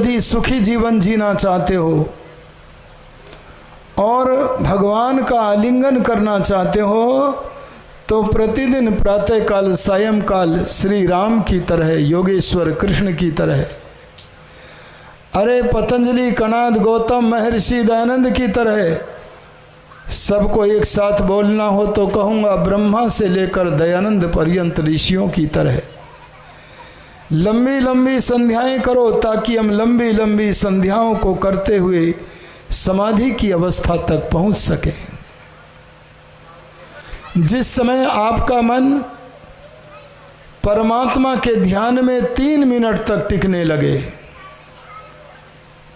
यदि सुखी जीवन जीना चाहते हो और भगवान का आलिंगन करना चाहते हो तो प्रतिदिन प्रातःकाल सायंकाल श्री राम की तरह, योगेश्वर कृष्ण की तरह, अरे पतंजलि, कणाद, गौतम, महर्षि दयानंद की तरह सबको एक साथ बोलना हो तो कहूँगा ब्रह्मा से लेकर दयानंद पर्यंत ऋषियों की तरह लंबी लंबी संध्याएं करो, ताकि हम लंबी लंबी संध्याओं को करते हुए समाधि की अवस्था तक पहुंच सके। जिस समय आपका मन परमात्मा के ध्यान में 3 मिनट तक टिकने लगे,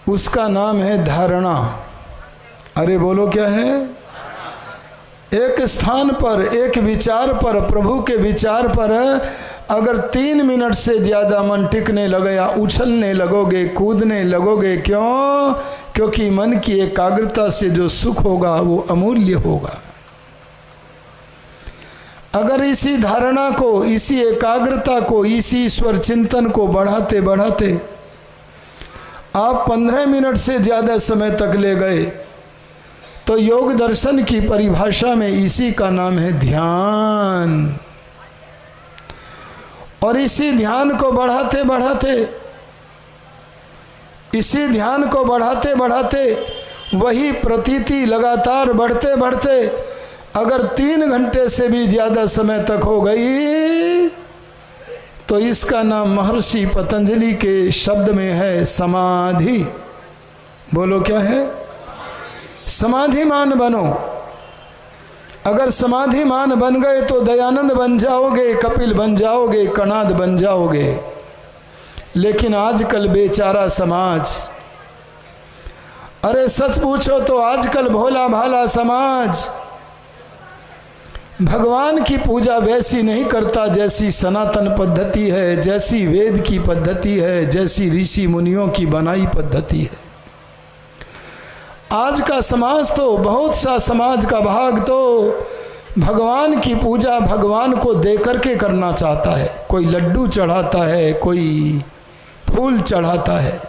उसका नाम है धारणा। अरे बोलो क्या है? एक स्थान पर, एक विचार पर, प्रभु के विचार पर अगर 3 मिनट से ज़्यादा मन टिकने लगेगा, उछलने लगोगे, कूदने लगोगे। क्यों? क्योंकि मन की एकाग्रता से जो सुख होगा वो अमूल्य होगा। अगर इसी धारणा को, इसी एकाग्रता को, इसी ईश्वर चिंतन को बढ़ाते बढ़ाते आप 15 मिनट से ज़्यादा समय तक ले गए तो योग दर्शन की परिभाषा में इसी का नाम है ध्यान। और इसी ध्यान को बढ़ाते बढ़ाते, इसी ध्यान को बढ़ाते बढ़ाते वही प्रतीति लगातार बढ़ते बढ़ते अगर 3 घंटे से भी ज़्यादा समय तक हो गई तो इसका नाम महर्षि पतंजलि के शब्द में है समाधि। बोलो क्या है? समाधिमान बनो। अगर समाधिमान बन गए तो दयानंद बन जाओगे, कपिल बन जाओगे, कणाद बन जाओगे। लेकिन आजकल बेचारा समाज, अरे सच पूछो तो आजकल भोला भाला समाज भगवान की पूजा वैसी नहीं करता जैसी सनातन पद्धति है, जैसी वेद की पद्धति है, जैसी ऋषि मुनियों की बनाई पद्धति है। आज का समाज तो, बहुत सा समाज का भाग तो भगवान की पूजा भगवान को दे करके करना चाहता है। कोई लड्डू चढ़ाता है, कोई फूल चढ़ाता है।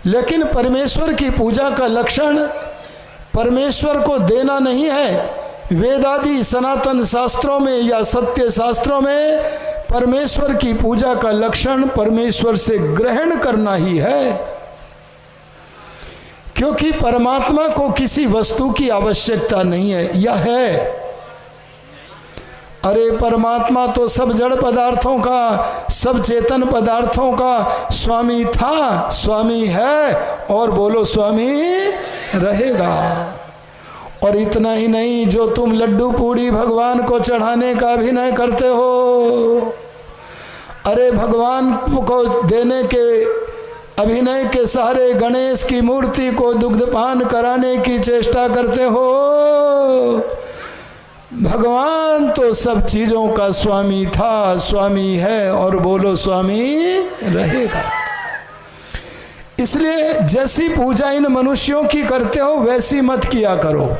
लेकिन परमेश्वर की पूजा का लक्षण परमेश्वर को देना नहीं है। वेदादि सनातन शास्त्रों में या सत्य शास्त्रों में परमेश्वर की पूजा का लक्षण परमेश्वर से ग्रहण करना ही है। क्योंकि परमात्मा को किसी वस्तु की आवश्यकता नहीं है, या है? अरे परमात्मा तो सब जड़ पदार्थों का, सब चेतन पदार्थों का स्वामी था, स्वामी है और बोलो स्वामी रहेगा। और इतना ही नहीं, जो तुम लड्डू पूड़ी भगवान को चढ़ाने का अभिनय करते हो, अरे भगवान को देने के अभिनय के सहारे गणेश की मूर्ति को दुग्धपान कराने की चेष्टा करते हो। भगवान तो सब चीजों का स्वामी था, स्वामी है और बोलो स्वामी रहेगा। इसलिए जैसी पूजा इन मनुष्यों की करते हो वैसी मत किया करो।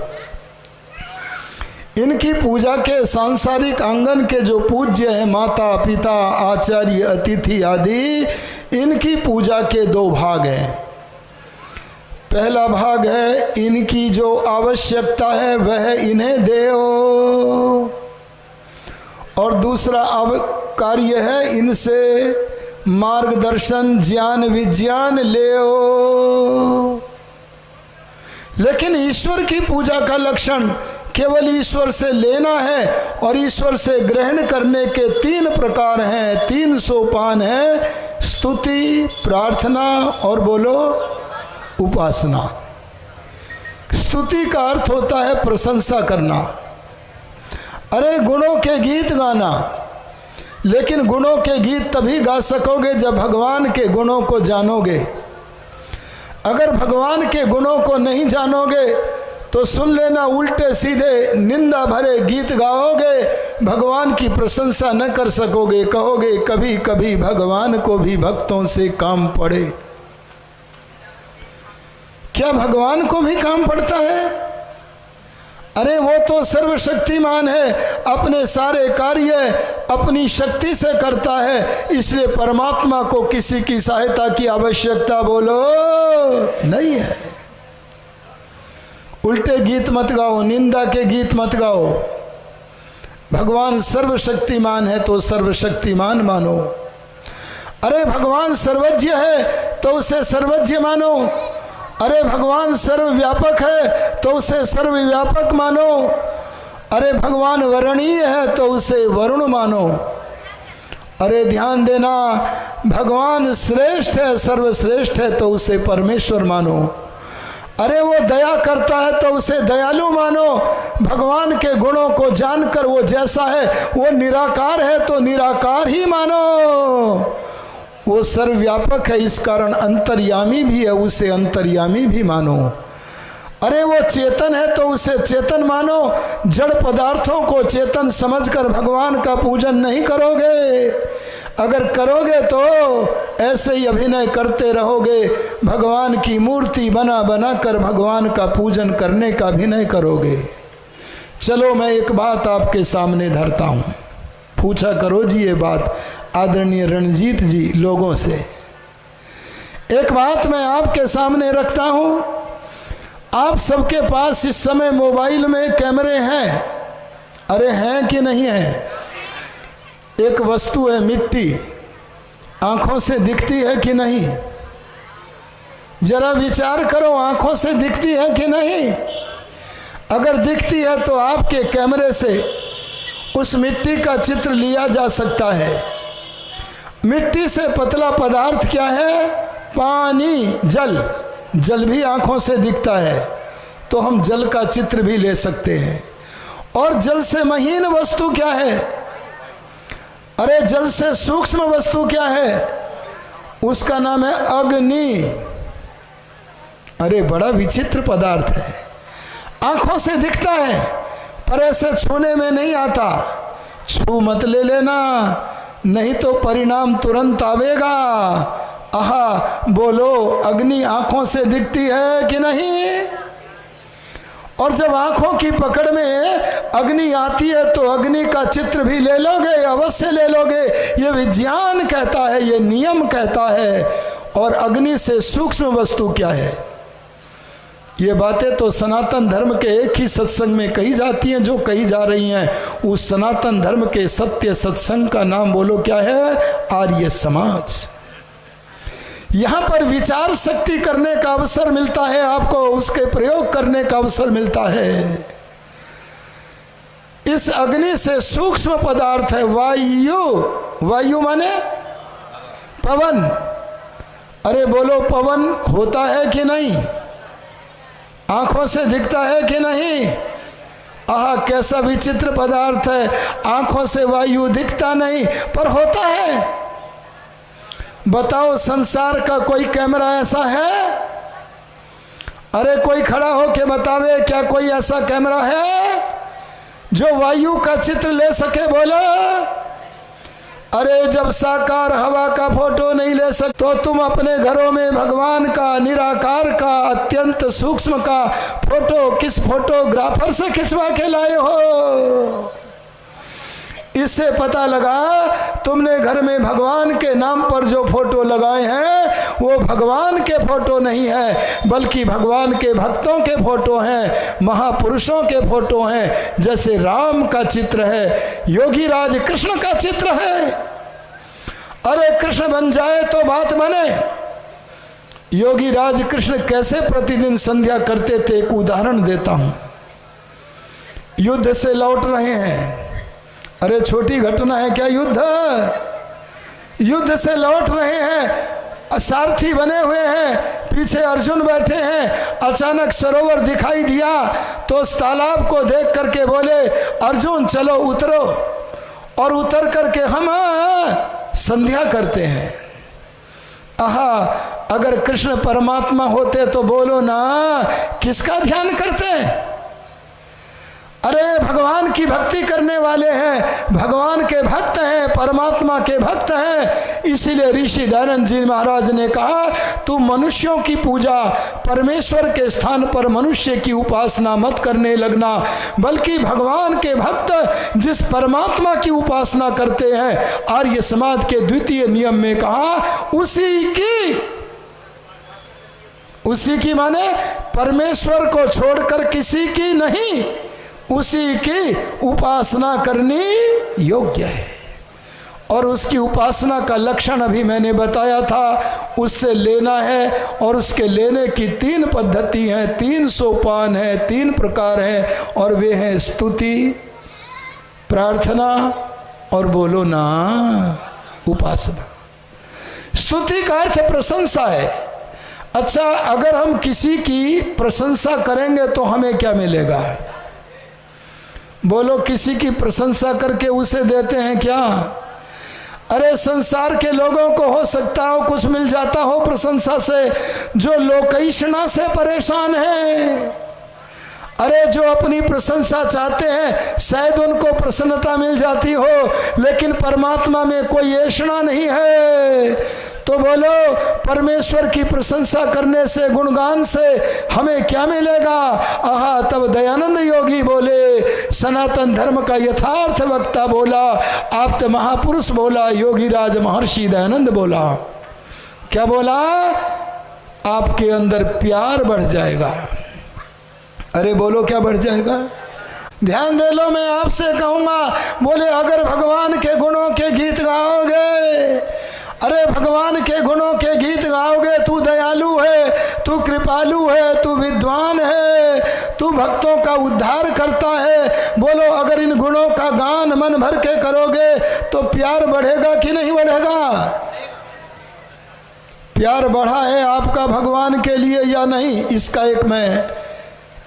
इनकी पूजा के सांसारिक आंगन के जो पूज्य हैं, माता पिता आचार्य अतिथि आदि, इनकी पूजा के 2 भाग हैं। पहला भाग है इनकी जो आवश्यकता है वह इन्हें दो, और दूसरा कार्य है इनसे मार्गदर्शन ज्ञान विज्ञान ले। लेकिन ईश्वर की पूजा का लक्षण केवल ईश्वर से लेना है, और ईश्वर से ग्रहण करने के 3 प्रकार हैं, 3 सोपान हैं: स्तुति, प्रार्थना और बोलो उपासना। स्तुति का अर्थ होता है प्रशंसा करना। अरे गुणों के गीत गाना, लेकिन गुणों के गीत तभी गा सकोगे जब भगवान के गुणों को जानोगे। अगर भगवान के गुणों को नहीं जानोगे तो सुन लेना, उल्टे सीधे निंदा भरे गीत गाओगे, भगवान की प्रशंसा न कर सकोगे। कहोगे कभी कभी भगवान को भी भक्तों से काम पड़े। क्या भगवान को भी काम पड़ता है? अरे वो तो सर्वशक्तिमान है, अपने सारे कार्य अपनी शक्ति से करता है, इसलिए परमात्मा को किसी की सहायता की आवश्यकता बोलो नहीं है। उल्टे गीत मत गाओ, निंदा के गीत मत गाओ। भगवान सर्वशक्तिमान है तो सर्वशक्तिमान मानो। अरे भगवान सर्वज्ञ है तो उसे सर्वज्ञ मानो। अरे भगवान सर्वव्यापक है तो उसे सर्वव्यापक मानो। अरे भगवान वरणीय है तो उसे वरुण मानो। अरे ध्यान देना, भगवान श्रेष्ठ है, सर्वश्रेष्ठ है तो उसे परमेश्वर मानो। अरे वो दया करता है तो उसे दयालु मानो। भगवान के गुणों को जानकर वो जैसा है, वो निराकार है तो निराकार ही मानो। वो सर्वव्यापक है, इस कारण अंतर्यामी भी है, उसे अंतर्यामी भी मानो। अरे वो चेतन है तो उसे चेतन मानो। जड़ पदार्थों को चेतन समझकर भगवान का पूजन नहीं करोगे। अगर करोगे तो ऐसे ही अभिनय करते रहोगे, भगवान की मूर्ति बना बना कर भगवान का पूजन करने का अभिनय करोगे। चलो मैं एक बात आपके सामने धरता हूँ, पूछा करो जी ये बात आदरणीय रणजीत जी लोगों से। एक बात मैं आपके सामने रखता हूँ, आप सबके पास इस समय मोबाइल में कैमरे हैं। अरे हैं कि नहीं है? एक वस्तु है मिट्टी, आंखों से दिखती है कि नहीं? जरा विचार करो, आंखों से दिखती है कि नहीं? अगर दिखती है तो आपके कैमरे से उस मिट्टी का चित्र लिया जा सकता है। मिट्टी से पतला पदार्थ क्या है? पानी, जल। जल भी आंखों से दिखता है तो हम जल का चित्र भी ले सकते हैं। और जल से महीन वस्तु क्या है? अरे जल से सूक्ष्म वस्तु क्या है? उसका नाम है अग्नि। अरे बड़ा विचित्र पदार्थ है, आंखों से दिखता है पर ऐसे छूने में नहीं आता। छू मत ले लेना, नहीं तो परिणाम तुरंत आवेगा। आहा, बोलो अग्नि आंखों से दिखती है कि नहीं? और जब आंखों की पकड़ में अग्नि आती है तो अग्नि का चित्र भी ले लोगे, अवश्य ले लोगे। ये विज्ञान कहता है, ये नियम कहता है। और अग्नि से सूक्ष्म वस्तु क्या है? ये बातें तो सनातन धर्म के एक ही सत्संग में कही जाती हैं, जो कही जा रही हैं। उस सनातन धर्म के सत्य सत्संग का नाम बोलो क्या है? आर्य समाज। यहाँ पर विचार शक्ति करने का अवसर मिलता है आपको, उसके प्रयोग करने का अवसर मिलता है। इस अग्नि से सूक्ष्म पदार्थ है वायु। वायु माने पवन। अरे बोलो पवन होता है कि नहीं? आंखों से दिखता है कि नहीं? आहा, कैसा विचित्र पदार्थ है। आंखों से वायु दिखता नहीं पर होता है। बताओ संसार का कोई कैमरा ऐसा है? अरे कोई खड़ा हो के बतावे, क्या कोई ऐसा कैमरा है जो वायु का चित्र ले सके? बोलो। अरे जब साकार हवा का फोटो नहीं ले सकते तो तुम अपने घरों में भगवान का, निराकार का, अत्यंत सूक्ष्म का फोटो किस फोटोग्राफर से खिंचवा के लाए हो? इससे पता लगा तुमने घर में भगवान के नाम पर जो फोटो लगाए हैं वो भगवान के फोटो नहीं है, बल्कि भगवान के भक्तों के फोटो हैं, महापुरुषों के फोटो हैं। जैसे राम का चित्र है, योगी राज कृष्ण का चित्र है। अरे कृष्ण बन जाए तो बात बने। योगी राज कृष्ण कैसे प्रतिदिन संध्या करते थे, एक उदाहरण देता हूं। युद्ध से लौट रहे हैं। अरे छोटी घटना है क्या? युद्ध से लौट रहे हैं, सारथी बने हुए हैं, पीछे अर्जुन बैठे हैं। अचानक सरोवर दिखाई दिया तो उस तालाब को देख करके बोले, अर्जुन चलो उतरो। और उतर करके हम संध्या करते हैं। आहा, अगर कृष्ण परमात्मा होते तो बोलो ना, किसका ध्यान करते? अरे भगवान की भक्ति करने वाले हैं, भगवान के भक्त हैं, परमात्मा के भक्त हैं। इसीलिए ऋषि दयानंद जी महाराज ने कहा, तू मनुष्यों की पूजा, परमेश्वर के स्थान पर मनुष्य की उपासना मत करने लगना, बल्कि भगवान के भक्त जिस परमात्मा की उपासना करते हैं, आर्य समाज के द्वितीय नियम में कहा, उसी की माने परमेश्वर को छोड़कर किसी की नहीं, उसी की उपासना करनी योग्य है। और उसकी उपासना का लक्षण अभी मैंने बताया था, उससे लेना है, और उसके लेने की 3 पद्धति हैं, 3 सोपान हैं, 3 प्रकार हैं, और वे हैं स्तुति, प्रार्थना और बोलो ना उपासना। स्तुति का अर्थ प्रशंसा है। अच्छा, अगर हम किसी की प्रशंसा करेंगे तो हमें क्या मिलेगा? बोलो, किसी की प्रशंसा करके उसे देते हैं क्या? अरे संसार के लोगों को हो सकता हो कुछ मिल जाता हो प्रशंसा से, जो लोकैषणा से परेशान है। अरे जो अपनी प्रशंसा चाहते हैं शायद उनको प्रसन्नता मिल जाती हो, लेकिन परमात्मा में कोई ऐषणा नहीं है। तो बोलो, परमेश्वर की प्रशंसा करने से, गुणगान से हमें क्या मिलेगा? आहा, तब दयानंद योगी बोले, सनातन धर्म का यथार्थ वक्ता बोला, आप्त महापुरुष बोला, योगी राज महर्षि दयानंद बोला। क्या बोला? आपके अंदर प्यार बढ़ जाएगा। अरे बोलो, क्या बढ़ जाएगा? ध्यान दे लो, मैं आपसे कहूंगा, बोले अगर भगवान के गुणों के गीत गाओगे, अरे भगवान के गुणों के गीत गाओगे, तू दयालु है, तू कृपालु है, तू विद्वान है, तू भक्तों का उद्धार करता है, बोलो अगर इन गुणों का गान मन भर के करोगे तो प्यार बढ़ेगा कि नहीं बढ़ेगा? प्यार बढ़ा है आपका भगवान के लिए या नहीं, इसका एक मैं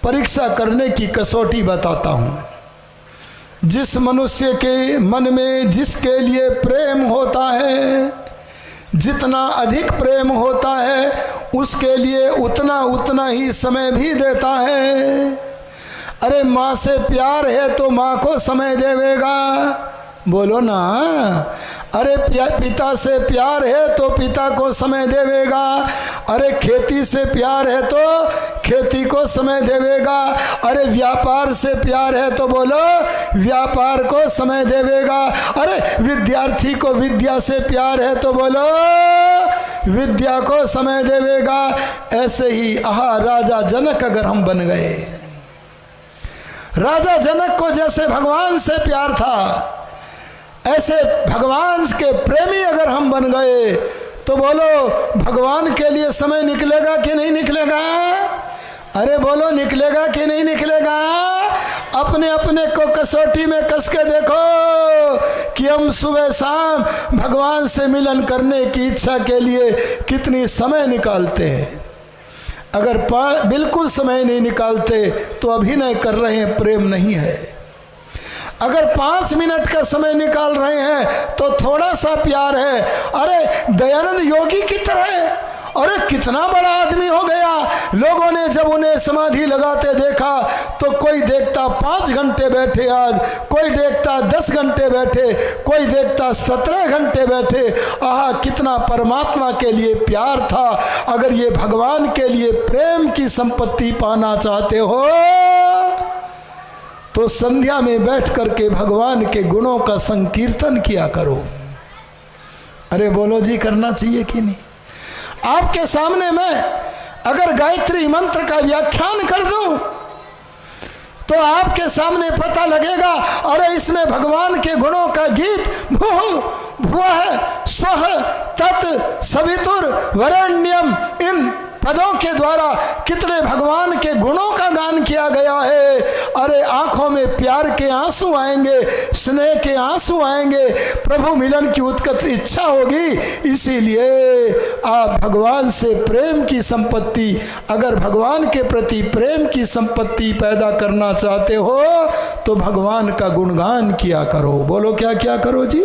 परीक्षा करने की कसौटी बताता हूं। जिस मनुष्य के मन में जिसके लिए प्रेम होता है, जितना अधिक प्रेम होता है, उसके लिए उतना उतना ही समय भी देता है। अरे माँ से प्यार है तो माँ को समय देवेगा, बोलो ना। अरे पिता से प्यार है तो पिता को समय देवेगा। अरे खेती से प्यार है तो खेती को समय देवेगा। अरे व्यापार से प्यार है तो बोलो व्यापार को समय देवेगा। अरे विद्यार्थी को विद्या से प्यार है तो बोलो विद्या को समय देवेगा। ऐसे ही आहा राजा जनक अगर हम बन गए, राजा जनक को जैसे भगवान से प्यार था, ऐसे भगवान के प्रेमी अगर हम बन गए तो बोलो भगवान के लिए समय निकलेगा कि नहीं निकलेगा? अरे बोलो निकलेगा कि नहीं निकलेगा? अपने अपने को कसौटी में कस के देखो कि हम सुबह शाम भगवान से मिलन करने की इच्छा के लिए कितनी समय निकालते हैं। अगर बिल्कुल समय नहीं निकालते तो अभिनय कर रहे हैं, प्रेम नहीं है। अगर 5 मिनट का समय निकाल रहे हैं तो थोड़ा सा प्यार है। अरे दयानंद योगी की तरह, अरे कितना बड़ा आदमी हो गया। लोगों ने जब उन्हें समाधि लगाते देखा तो कोई देखता 5 घंटे बैठे आज, कोई देखता 10 घंटे बैठे, कोई देखता 17 घंटे बैठे। आहा कितना परमात्मा के लिए प्यार था। अगर ये भगवान के लिए प्रेम की संपत्ति पाना चाहते हो तो संध्या में बैठ करके भगवान के गुणों का संकीर्तन किया करो। अरे बोलो जी, करना चाहिए कि नहीं? आपके सामने मैं अगर गायत्री मंत्र का व्याख्यान कर दूं तो आपके सामने पता लगेगा, अरे इसमें भगवान के गुणों का गीत भूः भुवः स्वः तत् सवितुर वरेण्यम, इन पदों के द्वारा कितने भगवान के गुणों का गान किया गया है। अरे आंखों में प्यार के आंसू आएंगे, स्नेह के आंसू आएंगे, प्रभु मिलन की उत्कट इच्छा होगी। इसीलिए आप भगवान से प्रेम की संपत्ति, अगर भगवान के प्रति प्रेम की संपत्ति पैदा करना चाहते हो तो भगवान का गुणगान किया करो। बोलो क्या क्या करो जी?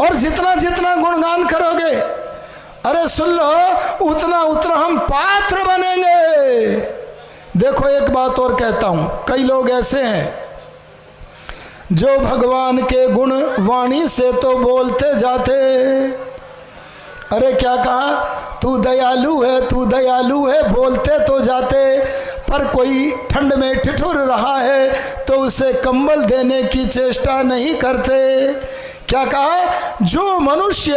और जितना जितना गुणगान करोगे, अरे सुन लो, उतना उतना हम पात्र बनेंगे। देखो एक बात और कहता हूं, कई लोग ऐसे हैं जो भगवान के गुण वाणी से तो बोलते जाते, अरे क्या कहा, तू दयालु है, तू दयालु है, बोलते तो जाते, पर कोई ठंड में ठिठुर रहा है तो उसे कंबल देने की चेष्टा नहीं करते। क्या कहा, जो मनुष्य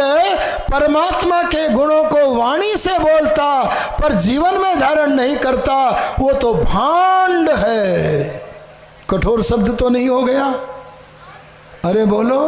परमात्मा के गुणों को वाणी से बोलता पर जीवन में धारण नहीं करता, वो तो भांड है। कठोर शब्द तो नहीं हो गया? अरे बोलो,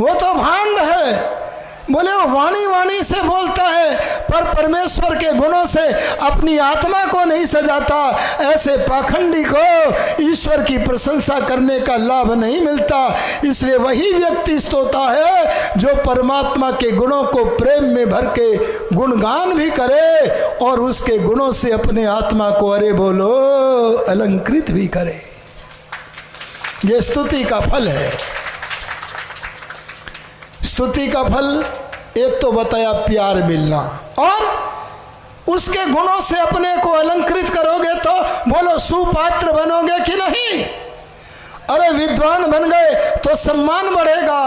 वो तो भांड है। बोले वो वाणी वाणी से बोलता है पर परमेश्वर के गुणों से अपनी आत्मा को नहीं सजाता, ऐसे पाखंडी को ईश्वर की प्रशंसा करने का लाभ नहीं मिलता। इसलिए वही व्यक्ति स्तोता है जो परमात्मा के गुणों को प्रेम में भर के गुणगान भी करे और उसके गुणों से अपने आत्मा को, अरे बोलो, अलंकृत भी करे। ये स्तुति का फल है। स्तुति का फल एक तो बताया प्यार मिलना, और उसके गुणों से अपने को अलंकृत करोगे तो बोलो सुपात्र बनोगे कि नहीं? अरे विद्वान बन गए तो सम्मान बढ़ेगा,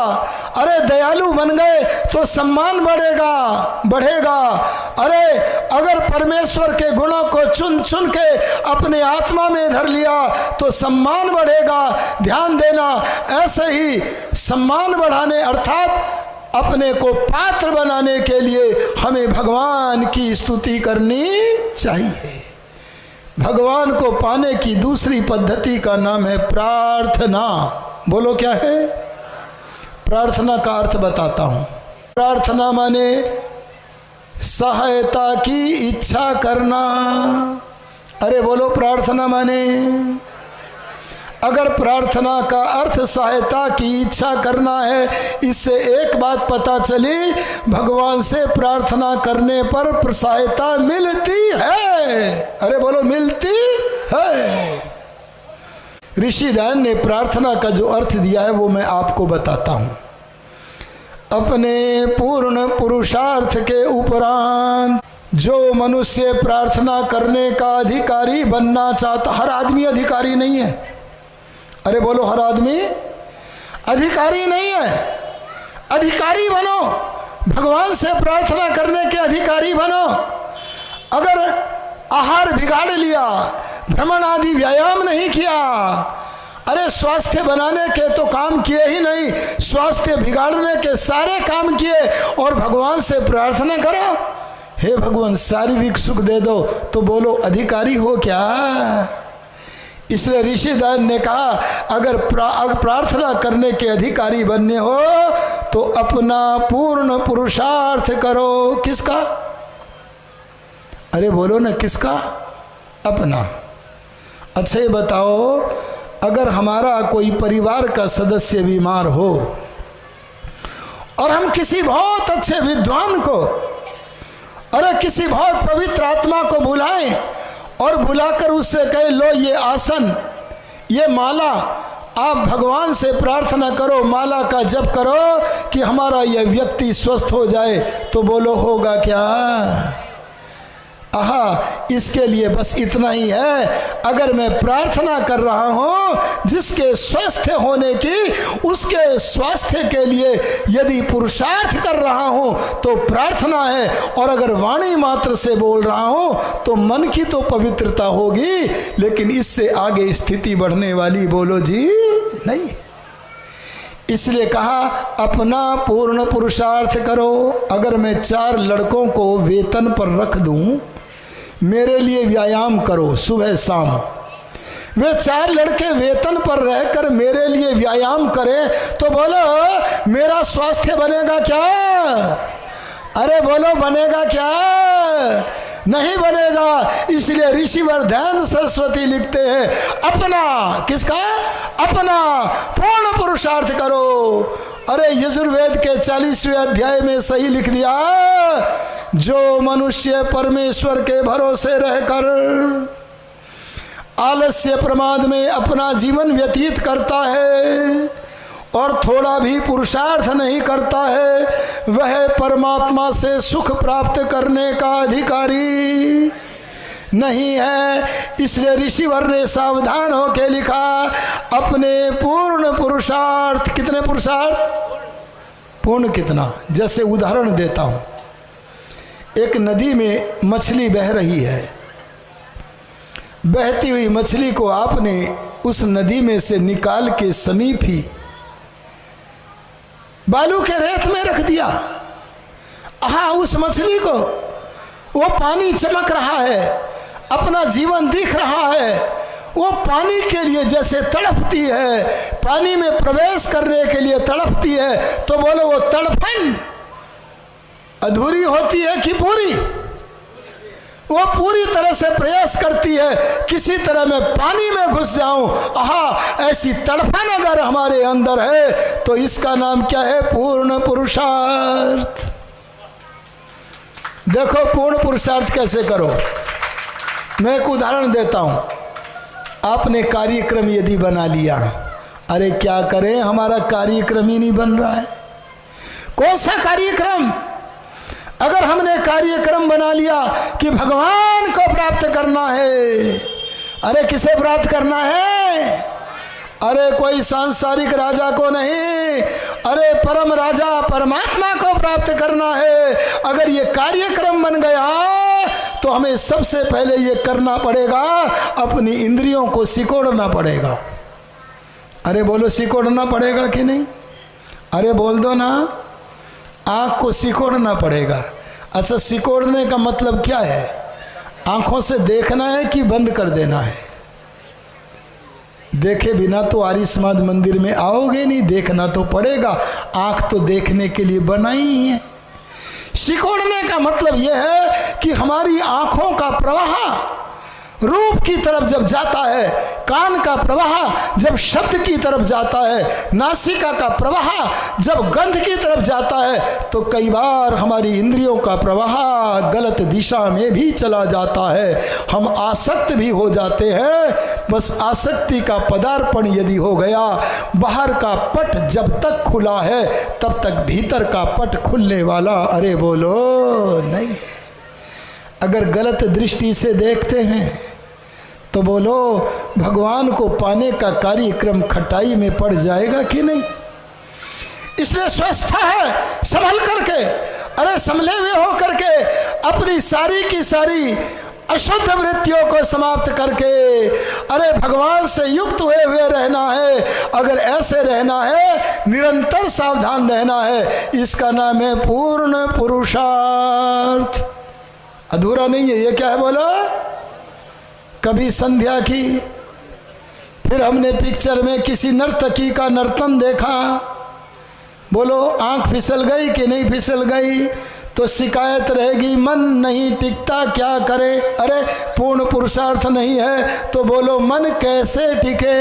अरे दयालु बन गए तो सम्मान बढ़ेगा। अरे अगर परमेश्वर के गुणों को चुन चुन के अपने आत्मा में धर लिया तो सम्मान बढ़ेगा। ध्यान देना, ऐसे ही सम्मान बढ़ाने अर्थात अपने को पात्र बनाने के लिए हमें भगवान की स्तुति करनी चाहिए। भगवान को पाने की दूसरी पद्धति का नाम है प्रार्थना। बोलो क्या है? प्रार्थना का अर्थ बताता हूं। प्रार्थना माने सहायता की इच्छा करना। अरे बोलो, प्रार्थना माने, अगर प्रार्थना का अर्थ सहायता की इच्छा करना है, इससे एक बात पता चली, भगवान से प्रार्थना करने पर सहायता मिलती है। अरे बोलो, मिलती है। ऋषि दयान ने प्रार्थना का जो अर्थ दिया है वो मैं आपको बताता हूं। अपने पूर्ण पुरुषार्थ के उपरांत जो मनुष्य प्रार्थना करने का अधिकारी बनना चाहता, हर आदमी अधिकारी नहीं है। अरे बोलो, हर आदमी अधिकारी नहीं है। अधिकारी बनो, भगवान से प्रार्थना करने के अधिकारी बनो। अगर आहार बिगाड़ लिया, भ्रमण आदि व्यायाम नहीं किया, अरे स्वास्थ्य बनाने के तो काम किए ही नहीं, स्वास्थ्य बिगाड़ने के सारे काम किए और भगवान से प्रार्थना करो, हे भगवान शारीरिक सुख दे दो, तो बोलो अधिकारी हो क्या? इसलिए ऋषि दयान ने कहा, अगर प्रार्थना करने के अधिकारी बनने हो तो अपना पूर्ण पुरुषार्थ करो। किसका? अरे बोलो ना, किसका? अपना। अच्छा ये बताओ, अगर हमारा कोई परिवार का सदस्य बीमार हो और हम किसी बहुत अच्छे विद्वान को, अरे किसी बहुत पवित्र आत्मा को बुलाएं और बुलाकर उससे कहे, लो ये आसन, ये माला, आप भगवान से प्रार्थना करो, माला का जप करो कि हमारा यह व्यक्ति स्वस्थ हो जाए, तो बोलो होगा क्या? आहा, इसके लिए बस इतना ही है। अगर मैं प्रार्थना कर रहा हूं जिसके स्वस्थ होने की, उसके स्वास्थ्य के लिए यदि पुरुषार्थ कर रहा हूं तो प्रार्थना है, और अगर वाणी मात्र से बोल रहा हूं तो मन की तो पवित्रता होगी, लेकिन इससे आगे स्थिति बढ़ने वाली, बोलो जी, नहीं। इसलिए कहा अपना पूर्ण पुरुषार्थ करो। अगर मैं 4 लड़कों को वेतन पर रख दूं, मेरे लिए व्यायाम करो सुबह शाम, वे 4 लड़के वेतन पर रहकर मेरे लिए व्यायाम करें, तो बोलो मेरा स्वास्थ्य बनेगा क्या? अरे बोलो, बनेगा क्या? नहीं बनेगा। इसलिए ऋषिवर दयानंद सरस्वती लिखते हैं, अपना, किसका? अपना पूर्ण पुरुषार्थ करो। अरे यजुर्वेद के 40वें अध्याय में सही लिख दिया, जो मनुष्य परमेश्वर के भरोसे रहकर आलस्य प्रमाद में अपना जीवन व्यतीत करता है और थोड़ा भी पुरुषार्थ नहीं करता है, वह परमात्मा से सुख प्राप्त करने का अधिकारी नहीं है। इसलिए ऋषिवर ने सावधान होकर लिखा, अपने पूर्ण पुरुषार्थ, कितने पुरुषार्थ, पूर्ण कितना, जैसे उदाहरण देता हूं, एक नदी में मछली बह रही है, बहती हुई मछली को आपने उस नदी में से निकाल के समीप ही बालू के रेत में रख दिया। हाँ, उस मछली को वो पानी चमक रहा है, अपना जीवन दिख रहा है, वो पानी के लिए जैसे तड़पती है, पानी में प्रवेश करने के लिए तड़पती है, तो बोलो वो तड़पन अधूरी होती है कि पूरी? वो पूरी तरह से प्रयास करती है, किसी तरह मैं पानी में घुस जाऊं। आहा, ऐसी तड़पन अगर हमारे अंदर है तो इसका नाम क्या है? पूर्ण पुरुषार्थ। देखो पूर्ण पुरुषार्थ कैसे करो, मैं एक उदाहरण देता हूं। आपने कार्यक्रम यदि बना लिया, अरे क्या करें, हमारा कार्यक्रम ही नहीं बन रहा है। कौन सा कार्यक्रम? अगर हमने कार्यक्रम बना लिया कि भगवान को प्राप्त करना है, अरे किसे प्राप्त करना है? अरे कोई सांसारिक राजा को नहीं, अरे परम राजा परमात्मा को प्राप्त करना है। अगर ये कार्यक्रम बन गया तो हमें सबसे पहले ये करना पड़ेगा, अपनी इंद्रियों को सिकोड़ना पड़ेगा। अरे बोलो, सिकोड़ना पड़ेगा कि नहीं? अरे बोल दो ना, आँख को सिकोड़ना पड़ेगा। अच्छा, सिकोड़ने का मतलब क्या है? आँखों से देखना है कि बंद कर देना है? देखे बिना तो आर्य समाज मंदिर में आओगे नहीं, देखना तो पड़ेगा। आँख तो देखने के लिए बनाई ही है। सिकोड़ने का मतलब यह है कि हमारी आँखों का प्रवाह रूप की तरफ जब जाता है, कान का प्रवाह जब शब्द की तरफ जाता है, नासिका का प्रवाह जब गंध की तरफ जाता है, तो कई बार हमारी इंद्रियों का प्रवाह गलत दिशा में भी चला जाता है। हम आसक्त भी हो जाते हैं। बस आसक्ति का पदार्पण यदि हो गया, बाहर का पट जब तक खुला है तब तक भीतर का पट खुलने वाला, अरे बोलो, नहीं। अगर गलत दृष्टि से देखते हैं तो बोलो, भगवान को पाने का कार्यक्रम खटाई में पड़ जाएगा कि नहीं? इसलिए स्वस्थ है, संभल करके, अरे संभले हुए हो करके अपनी सारी की सारी अशुद्ध वृत्तियों को समाप्त करके, अरे भगवान से युक्त हुए रहना है। अगर ऐसे रहना है, निरंतर सावधान रहना है, इसका नाम है पूर्ण पुरुषार्थ। अधूरा नहीं है। ये क्या है बोलो? कभी संध्या की, फिर हमने पिक्चर में किसी नर्तकी का नर्तन देखा, बोलो आंख फिसल गई कि नहीं फिसल गई? तो शिकायत रहेगी, मन नहीं टिकता, क्या करे? अरे पूर्ण पुरुषार्थ नहीं है तो बोलो मन कैसे टिके?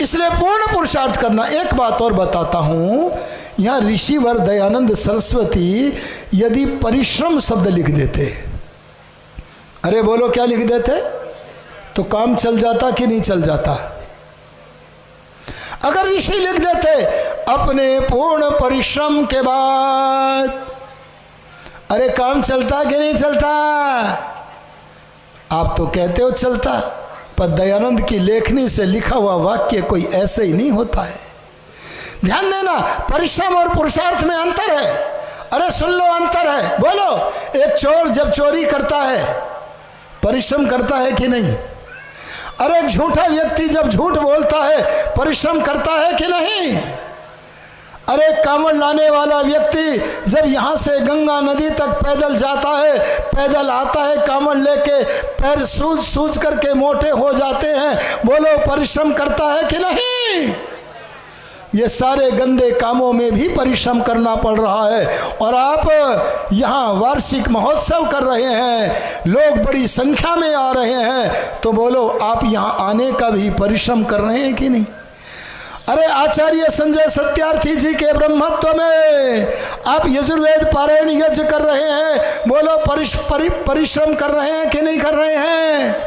इसलिए पूर्ण पुरुषार्थ करना। एक बात और बताता हूं, यहाँ ऋषिवर दयानंद सरस्वती यदि परिश्रम शब्द लिख देते, अरे बोलो क्या लिख देते, तो काम चल जाता कि नहीं चल जाता? अगर ऋषि लिख देते अपने पूर्ण परिश्रम के बाद, अरे काम चलता कि नहीं चलता? आप तो कहते हो चलता, पर दयानंद की लेखनी से लिखा हुआ वाक्य कोई ऐसे ही नहीं होता है। ध्यान देना, परिश्रम और पुरुषार्थ में अंतर है। अरे सुन लो, अंतर है। बोलो, एक चोर जब चोरी करता है परिश्रम करता है कि नहीं? अरे एक झूठा व्यक्ति जब झूठ बोलता है परिश्रम करता है कि नहीं? अरे कांवड़ लाने वाला व्यक्ति जब यहाँ से गंगा नदी तक पैदल जाता है, पैदल आता है कांवड़ लेके, पैर सूज करके मोटे हो जाते हैं, बोलो परिश्रम करता है कि नहीं? ये सारे गंदे कामों में भी परिश्रम करना पड़ रहा है। और आप यहाँ वार्षिक महोत्सव कर रहे हैं, लोग बड़ी संख्या में आ रहे हैं, तो बोलो आप यहाँ आने का भी परिश्रम कर रहे हैं कि नहीं? अरे आचार्य संजय सत्यार्थी जी के ब्रह्मत्व में आप यजुर्वेद पारायण यज्ञ कर रहे हैं, बोलो परिश्रम कर रहे हैं कि नहीं कर रहे हैं?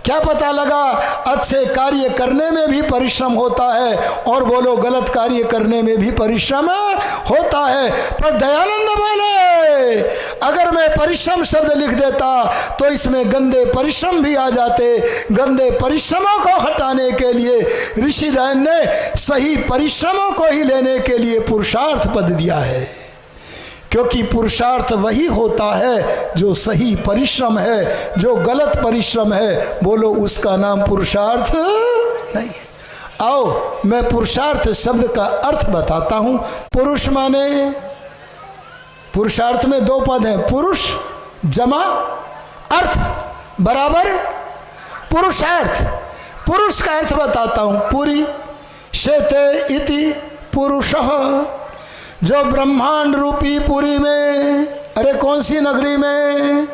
क्या पता लगा अच्छे कार्य करने में भी परिश्रम होता है और बोलो गलत कार्य करने में भी परिश्रम होता है। पर दयानंद बोले, अगर मैं परिश्रम शब्द लिख देता तो इसमें गंदे परिश्रम भी आ जाते। गंदे परिश्रमों को हटाने के लिए ऋषिदयन ने सही परिश्रमों को ही लेने के लिए पुरुषार्थ पद दिया है, क्योंकि पुरुषार्थ वही होता है जो सही परिश्रम है। जो गलत परिश्रम है बोलो उसका नाम पुरुषार्थ नहीं है। आओ मैं पुरुषार्थ शब्द का अर्थ बताता हूं। पुरुष माने, पुरुषार्थ में दो पद हैं, पुरुष जमा अर्थ बराबर पुरुषार्थ। पुरुष का अर्थ बताता हूं, पुरी शेते इति पुरुषः, जो ब्रह्मांड रूपी पुरी में, अरे कौन सी नगरी में,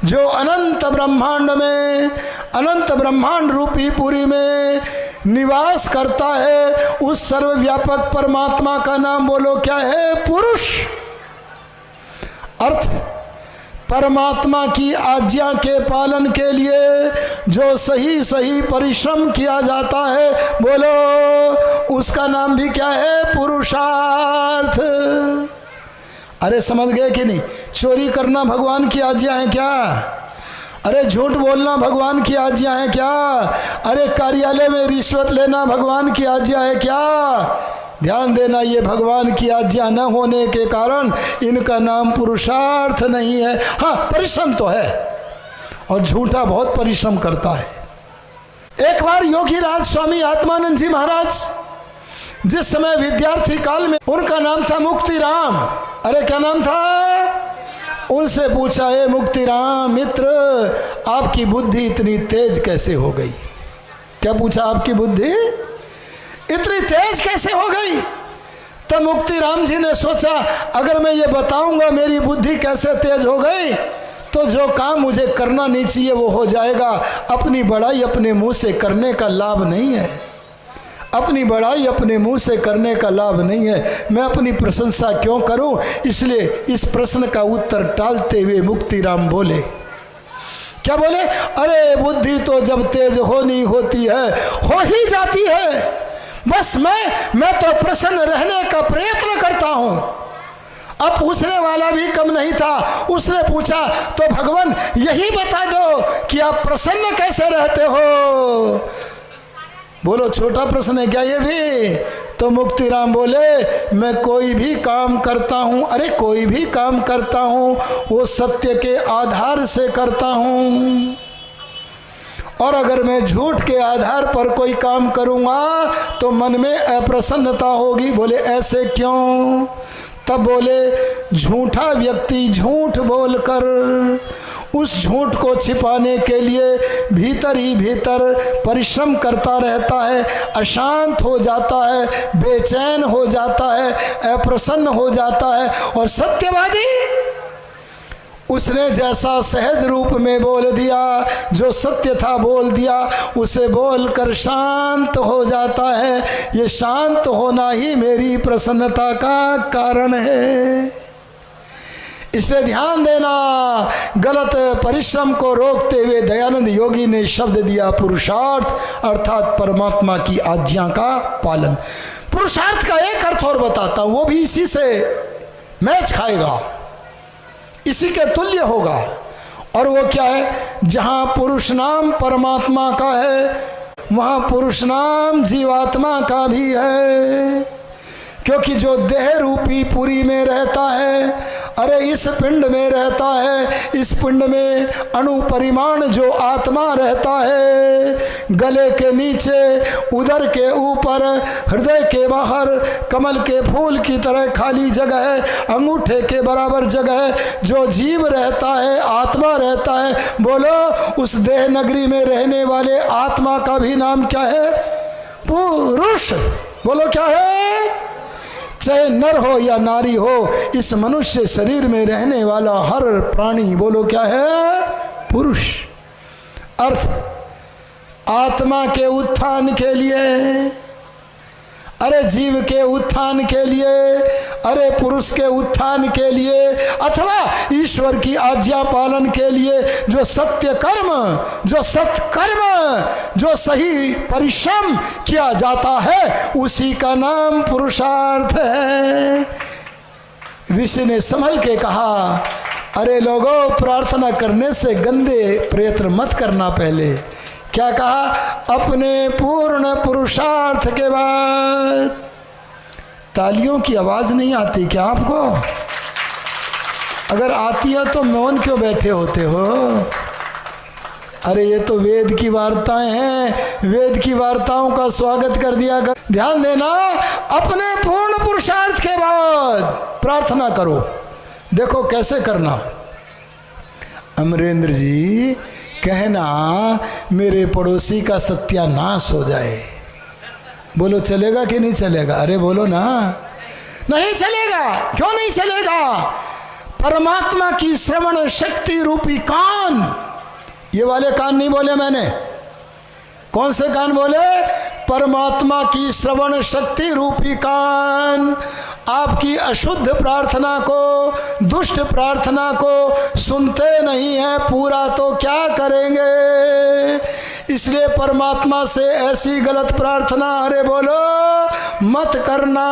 जो अनंत ब्रह्मांड में, अनंत ब्रह्मांड रूपी पुरी में निवास करता है, उस सर्वव्यापक परमात्मा का नाम बोलो क्या है, पुरुष। अर्थ परमात्मा की आज्ञा के पालन के लिए जो सही सही परिश्रम किया जाता है बोलो उसका नाम भी क्या है, पुरुषार्थ। अरे समझ गए कि नहीं? चोरी करना भगवान की आज्ञा है क्या? अरे झूठ बोलना भगवान की आज्ञा है क्या? अरे कार्यालय में रिश्वत लेना भगवान की आज्ञा है क्या? ध्यान देना, ये भगवान की आज्ञा न होने के कारण इनका नाम पुरुषार्थ नहीं है। हाँ परिश्रम तो है, और झूठा बहुत परिश्रम करता है। एक बार योगी राज स्वामी आत्मानंद जी महाराज जिस समय विद्यार्थी काल में, उनका नाम था मुक्तिराम। अरे क्या नाम था? उनसे पूछा, हे मुक्तिराम मित्र, आपकी बुद्धि इतनी तेज कैसे हो गई? क्या पूछा? आपकी बुद्धि इतनी तेज कैसे हो गई? तब मुक्तिराम जी ने सोचा, अगर मैं ये बताऊंगा मेरी बुद्धि कैसे तेज हो गई तो जो काम मुझे करना नहीं चाहिए वो हो जाएगा। अपनी बड़ाई अपने मुंह से करने का लाभ नहीं है, अपनी बड़ाई अपने मुंह से करने का लाभ नहीं है। मैं अपनी प्रशंसा क्यों करूं? इसलिए इस प्रश्न का उत्तर टालते हुए मुक्तिराम बोले, क्या बोले? अरे बुद्धि तो जब तेज होनी होती है हो ही जाती है, बस मैं तो प्रसन्न रहने का प्रयत्न करता हूं। अब पूछने वाला भी कम नहीं था, उसने पूछा, तो भगवान यही बता दो कि आप प्रसन्न कैसे रहते हो? बोलो छोटा प्रश्न है क्या ये भी? तो मुक्तिराम बोले, मैं कोई भी काम करता हूं, अरे कोई भी काम करता हूं वो सत्य के आधार से करता हूं, और अगर मैं झूठ के आधार पर कोई काम करूंगा तो मन में अप्रसन्नता होगी। बोले ऐसे क्यों? तब बोले, झूठा व्यक्ति झूठ बोलकर उस झूठ को छिपाने के लिए भीतर ही भीतर परिश्रम करता रहता है, अशांत हो जाता है, बेचैन हो जाता है, अप्रसन्न हो जाता है। और सत्यवादी उसने जैसा सहज रूप में बोल दिया, जो सत्य था बोल दिया, उसे बोलकर शांत हो जाता है। ये शांत होना ही मेरी प्रसन्नता का कारण है। इसे ध्यान देना। गलत परिश्रम को रोकते हुए दयानंद योगी ने शब्द दिया पुरुषार्थ, अर्थात परमात्मा की आज्ञा का पालन। पुरुषार्थ का एक अर्थ और बताता हूं, वो भी इसी से मैच खाएगा, इसी के तुल्य होगा। और वो क्या है? जहां पुरुष नाम परमात्मा का है वहां पुरुष नाम जीवात्मा का भी है। क्योंकि जो देह रूपी पुरी में रहता है, अरे इस पिंड में रहता है, इस पिंड में अणु परिमाण जो आत्मा रहता है, गले के नीचे, उदर के ऊपर, हृदय के बाहर कमल के फूल की तरह खाली जगह है, अंगूठे के बराबर जगह है, जो जीव रहता है, आत्मा रहता है। बोलो उस देह नगरी में रहने वाले आत्मा का भी नाम क्या है? पुरुष। बोलो क्या है? चाहे नर हो या नारी हो, इस मनुष्य शरीर में रहने वाला हर प्राणी बोलो क्या है? पुरुष। अर्थ आत्मा के उत्थान के लिए, अरे जीव के उत्थान के लिए, अरे पुरुष के उत्थान के लिए, अथवा ईश्वर की आज्ञा पालन के लिए जो सत्य कर्म, जो सत्कर्म, जो सही परिश्रम किया जाता है, उसी का नाम पुरुषार्थ है। ऋषि ने संभल के कहा, अरे लोगों, प्रार्थना करने से गंदे प्रयत्न मत करना। पहले क्या कहा? अपने पूर्ण पुरुषार्थ के बाद। तालियों की आवाज नहीं आती क्या आपको? अगर आती है तो मौन क्यों बैठे होते हो? अरे ये तो वेद की वार्ताएं हैं, वेद की वार्ताओं का स्वागत कर दिया कर। ध्यान देना, अपने पूर्ण पुरुषार्थ के बाद प्रार्थना करो। देखो कैसे करना। अमरेंद्र जी, कहना मेरे पड़ोसी का सत्यानाश हो जाए। बोलो चलेगा कि नहीं चलेगा? अरे बोलो ना। नहीं चलेगा। क्यों नहीं चलेगा? परमात्मा की श्रवण शक्ति रूपी कान, ये वाले कान नहीं बोले मैंने। कौन से कान बोले? परमात्मा की श्रवण शक्ति रूपी कान आपकी अशुद्ध प्रार्थना को, दुष्ट प्रार्थना को सुनते नहीं है, पूरा तो क्या करेंगे। इसलिए परमात्मा से ऐसी गलत प्रार्थना, अरे बोलो, मत करना।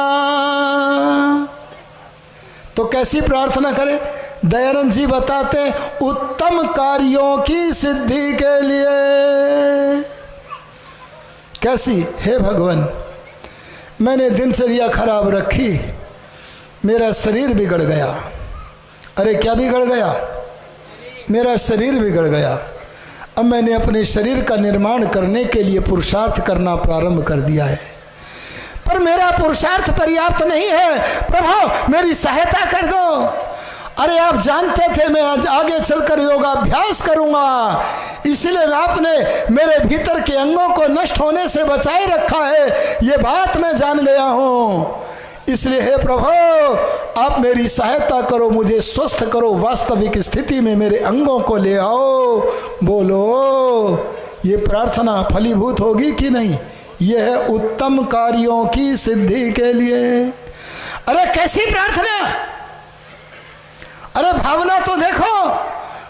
तो कैसी प्रार्थना करें? दयानंद जी बताते हैं, उत्तम कार्यों की सिद्धि के लिए। कैसी? हे भगवान, मैंने दिनचर्या खराब रखी, मेरा शरीर बिगड़ गया। अरे क्या बिगड़ गया? मेरा शरीर बिगड़ गया। अब मैंने अपने शरीर का निर्माण करने के लिए पुरुषार्थ करना प्रारंभ कर दिया है, पर मेरा पुरुषार्थ पर्याप्त नहीं है। प्रभु मेरी सहायता कर दो। अरे आप जानते थे मैं आज आगे चलकर योगाभ्यास करूंगा, इसलिए आपने मेरे भीतर के अंगों को नष्ट होने से बचाए रखा है, ये बात मैं जान गया हूं। इसलिए हे प्रभु आप मेरी सहायता करो, मुझे स्वस्थ करो, वास्तविक स्थिति में मेरे अंगों को ले आओ। बोलो, ये प्रार्थना फलीभूत होगी कि नहीं? यह है उत्तम कार्यों की सिद्धि के लिए। अरे कैसी प्रार्थना? अरे भावना तो देखो।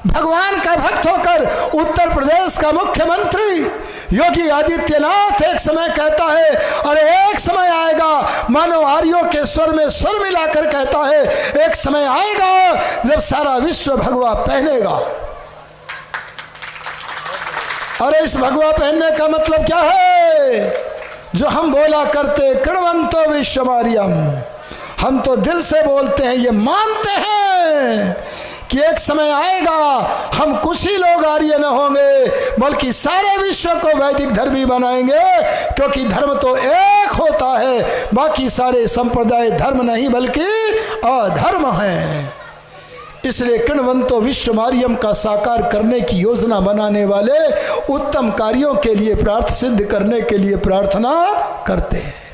भगवान का भक्त होकर उत्तर प्रदेश का मुख्यमंत्री योगी आदित्यनाथ एक समय कहता है, अरे एक समय आएगा, मानो आर्यों के स्वर में स्वर मिलाकर कहता है, एक समय आएगा जब सारा विश्व भगवा पहनेगा। अरे इस भगवा पहनने का मतलब क्या है? जो हम बोला करते कृणवंतो विश्वमार्यम, हम तो दिल से बोलते हैं, ये मानते हैं कि एक समय आएगा हम कुछ ही लोग आर्य न होंगे, बल्कि सारे विश्व को वैदिक धर्मी बनाएंगे, क्योंकि धर्म तो एक होता है, बाकी सारे संप्रदाय धर्म नहीं बल्कि अधर्म है। इसलिए कृणवंतो विश्वमार्यम का साकार करने की योजना बनाने वाले उत्तम कार्यों के लिए, प्रार्थ सिद्ध करने के लिए प्रार्थना करते हैं।